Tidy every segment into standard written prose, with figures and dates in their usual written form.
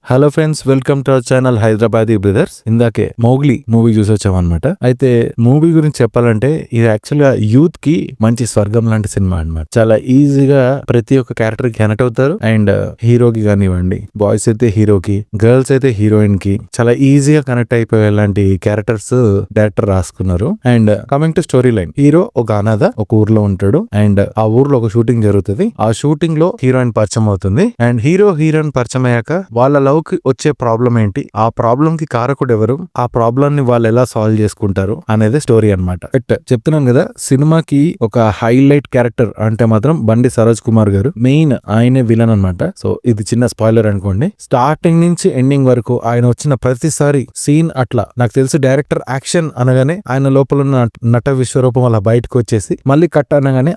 Hello friends, welcome to our channel Hyderabadi brothers. ఇందాకే Mowgli movie చూసి వచ్చామన్నమాట. అయితే మూవీ గురించి చెప్పాలంటే ఇది యాక్చువల్ గా యూత్ కి మంచి స్వర్గం లాంటి సినిమా అన్నమాట. చాలా ఈజీగా ప్రతి ఒక్క క్యారెక్టర్ కి కనెక్ట్ అవుతారు. అండ్ హీరోకి కానివ్వండి, బాయ్స్ అయితే హీరోకి, గర్ల్స్ అయితే హీరోయిన్ కి చాలా ఈజీగా కనెక్ట్ అయిపోయే లాంటి క్యారెక్టర్స్ డైరెక్టర్ రాసుకున్నారు. And coming to story line, hero ఒక అనాథ ఒక ఊర్లో ఉంటాడు. అండ్ ఆ ఊర్లో ఒక షూటింగ్ జరుగుతుంది. ఆ షూటింగ్ లో హీరోయిన్ పరిచయం అవుతుంది. అండ్ హీరోయిన్ పరిచయం అయ్యాక వాళ్ళ లవ్ కి వచ్చే ప్రాబ్లం ఏంటి, ఆ ప్రాబ్లం కి కారకుడు ఎవరు, ఆ ప్రాబ్లం ని వాళ్ళు ఎలా సాల్వ్ చేసుకుంటారు అనేది స్టోరీ అన్నమాట. చెప్తున్నాను కదా, సినిమాకి ఒక హైలైట్ క్యారెక్టర్ అంటే మాత్రం బండి సరోజ్ కుమార్ గారు. మెయిన్ ఆయనే విలన్ అన్నమాట. సో ఇది చిన్న స్పాయిలర్ అనుకోండి. స్టార్టింగ్ నుంచి ఎండింగ్ వరకు ఆయన వచ్చిన ప్రతిసారి సీన్ అట్లా నాకు తెలిసి డైరెక్టర్ యాక్షన్ అనగానే ఆయన లోపల ఉన్న నట విశ్వరూపం అలా బయటకు వచ్చేసి మళ్ళీ కట్ అనగానే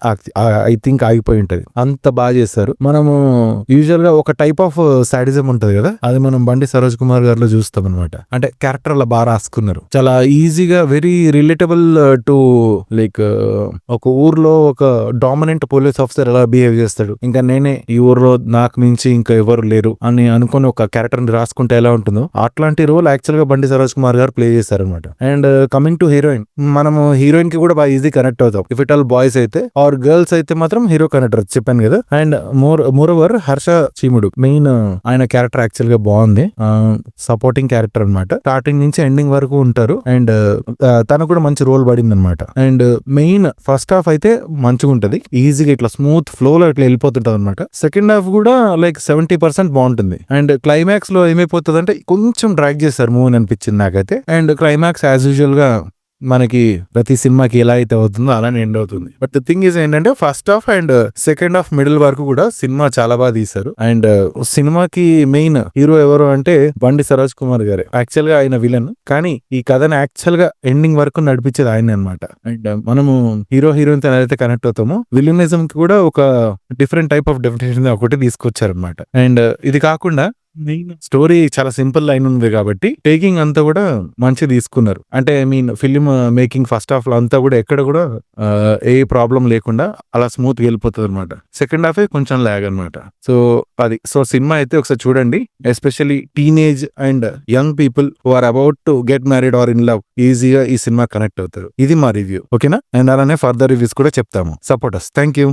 ఐ థింక్ ఆగిపోయి ఉంటది. అంత బాగా చేస్తారు. మనము యూజువల్ గా ఒక టైప్ ఆఫ్ సాడిజం ఉంటది కదా, అది మనం బండి సరోజ్ కుమార్ గారిలో చూస్తాం అనమాట. అంటే క్యారెక్టర్ అలా బాగా రాసుకున్నారు. చాలా ఈజీగా, వెరీ రిలేటబుల్ టు లైక్ ఒక ఊర్లో ఒక డామినెంట్ పోలీస్ ఆఫీసర్ ఎలా బిహేవ్ చేస్తాడు, ఇంకా నేనే ఈ ఊర్లో నాకు మించి ఇంకా ఎవరు లేరు అని అనుకుని ఒక క్యారెక్టర్ ని రాసుకుంటే ఎలా ఉంటుందో అట్లాంటి రోల్ యాక్చువల్ గా బండి సరోజ్ కుమార్ గారు ప్లే చేశారనమాట. అండ్ కమింగ్ టు హీరోయిన్, మనము హీరోయిన్ కి కూడా బాగా ఈజీ కనెక్ట్ అవుతాం. ఇఫ్ ఇట్ ఆల్ బాయ్స్ అయితే ఆర్ గర్ల్స్ అయితే మాత్రం హీరో కనెక్ట్ చెప్పాను కదా. And more over Harsha Chemudu main ఆయన క్యారెక్టర్ యాక్చువల్ గా బాగుంది. సపోర్టింగ్ క్యారెక్టర్ అనమాట. స్టార్టింగ్ నుంచి ఎండింగ్ వరకు ఉంటారు. అండ్ తనకు కూడా మంచి రోల్ పడింది అనమాట. అండ్ మెయిన్ ఫస్ట్ హాఫ్ అయితే మంచిగా ఉంటది, ఈజీగా ఇట్లా స్మూత్ ఫ్లో లో ఇట్లా వెళ్ళిపోతుంటది అనమాట. సెకండ్ హాఫ్ కూడా లైక్ 70% బాగుంటుంది. అండ్ క్లైమాక్స్ లో ఏమైపోతుంది అంటే కొంచెం డ్రాగ్ చేస్తారు మూవీ అనిపించింది నాకైతే. అండ్ క్లైమాక్స్ యాజ్ యూజువల్ గా మనకి ప్రతి సినిమాకి ఎలా అయితే అవుతుందో అలానే ఎండ్ అవుతుంది. బట్ ద థింగ్ ఈజ్ ఏంటంటే first half and second half middle వరకు కూడా సినిమా చాలా బాగా తీశారు. అండ్ సినిమాకి మెయిన్ హీరో ఎవరు అంటే బండి సరోజ్ కుమార్ గారే. యాక్చువల్ గా ఆయన విలన్, కానీ ఈ కథను యాక్చువల్ గా ఎండింగ్ వరకు నడిపించేది ఆయన అనమాట. అండ్ మనము హీరోయిన్ తో అయితే కనెక్ట్ అవుతామో, విలనిజం కి కూడా ఒక డిఫరెంట్ టైప్ ఆఫ్ డెఫినేషన్ ఒకటి తీసుకొచ్చారనమాట. అండ్ ఇది కాకుండా స్టోరీ చాలా సింపుల్ లైన్ ఉంది కాబట్టి టేకింగ్ అంతా కూడా మంచి తీసుకున్నారు. అంటే ఫిల్మ్ మేకింగ్ ఫస్ట్ హాఫ్ లో అంతా కూడా ఎక్కడ కూడా ఏ ప్రాబ్లం లేకుండా అలా స్మూత్ వెళ్ళిపోతుంది అనమాట. సెకండ్ హాఫ్ కొంచెం లాగ్ అనమాట. సో సినిమా అయితే ఒకసారి చూడండి. Especially teenage and young people who are about to get married or in love ఈజీగా ఈ సినిమా కనెక్ట్ అవుతారు. ఇది మా రివ్యూ, ఓకేనా? అండ్ అలానే ఫర్దర్ రివ్యూస్ కూడా చెప్తాము. Support us. Thank you.